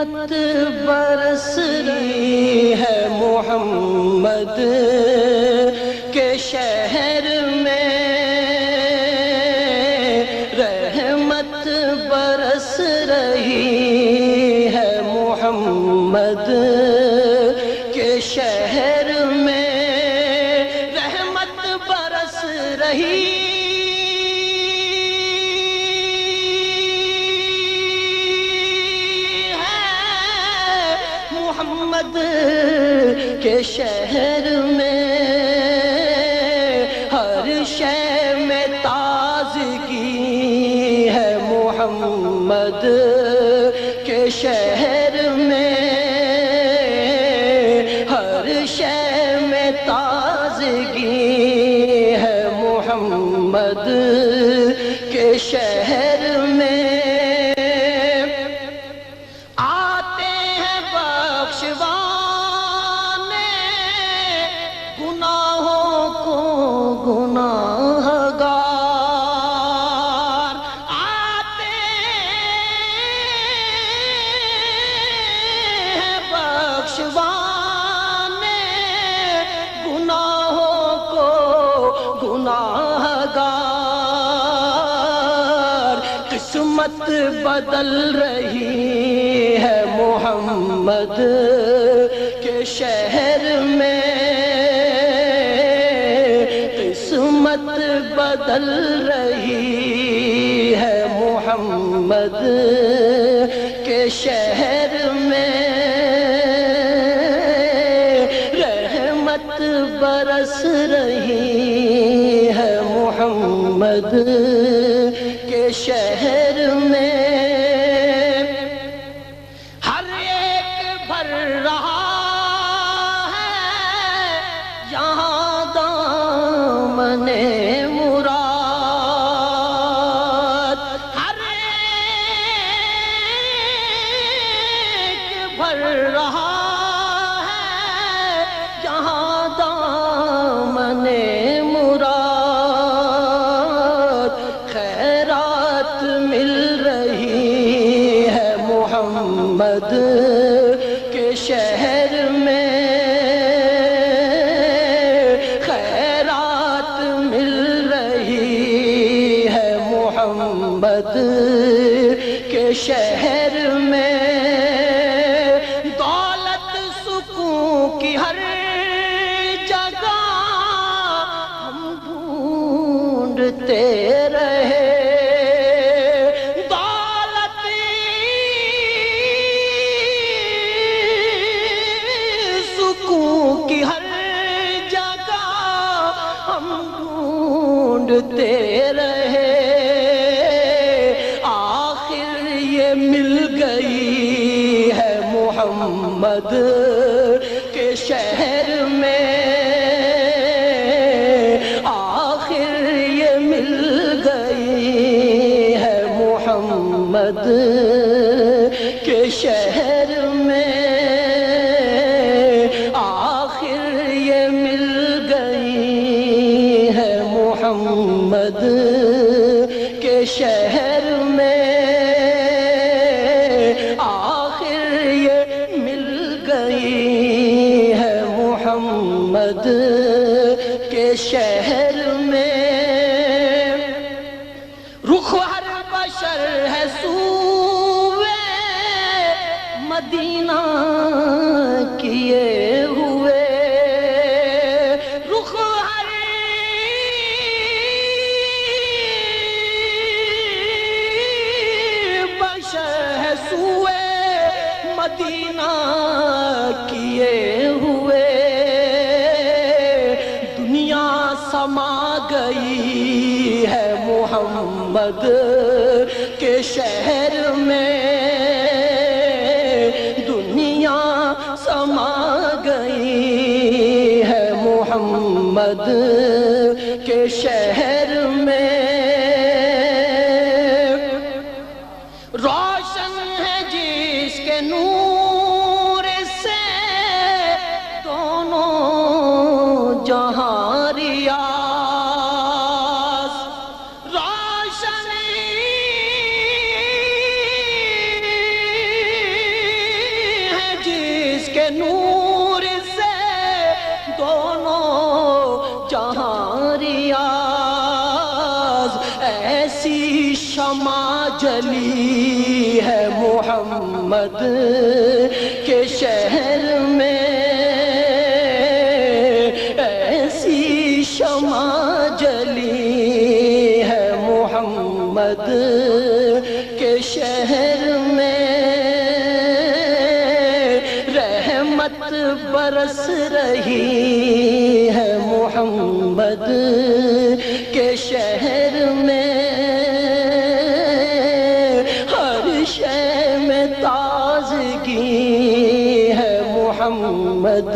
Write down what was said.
رحمت برس رہی ہے محمد کے شہر میں، رحمت برس رہی ہے محمد کے شہر میں، رحمت برس رہی محمد کے شہر میں، ہر شے میں تازگی ہے محمد کے شہر میں، ہر شے میں تازگی ہے محمد کے شہر میں، گناہوں کو گناہگار آتے ہیں بخشوانے، گناہوں کو گناہگار، قسمت بدل رہی ہے محمد کے شہر میں، قسمت بدل رہی ہے محمد کے شہر میں، رحمت برس رہی ہے محمد کے شہر میں، ہر ایک بھر رہا ہے یہاں دامن مراد، ہر ایک بھر رہا ہے یہاں دامن مراد، خیرات مل رہی ہے محمد کے شہر میں، خیرات مل رہی ہے محمد کے شہر میں، دولت سکون کی ہر جگہ ہم ڈھونڈتے رہے، کی ہر جگہ ہم ڈھونڈتے رہے، آخر یہ مل گئی ہے محمد کے شہر میں، آخر یہ مل گئی ہے محمد کے شہر میں، محمد کے شہر میں، آخر یہ مل گئی ہے محمد کے شہر میں، رخ ہر بشر ہے سوئے مدینہ کیے ہوئے، رخ سوئے مدینہ کیے ہوئے، دنیا سما گئی ہے محمد کے شہر میں، دنیا سما گئی ہے محمد کے شہر میں، روشن ہے جس کے نور سے دونوں جہاں ریاض، روشنی کے نور سے دونوں جہاں ریاض، ایسی شمع جلی ہے محمد کے شہر میں، ایسی شمع جلی ہے محمد کے شہر میں، رحمت برس رہی ہے محمد کے شہر میں، ہر شے میں تازگی ہے محمد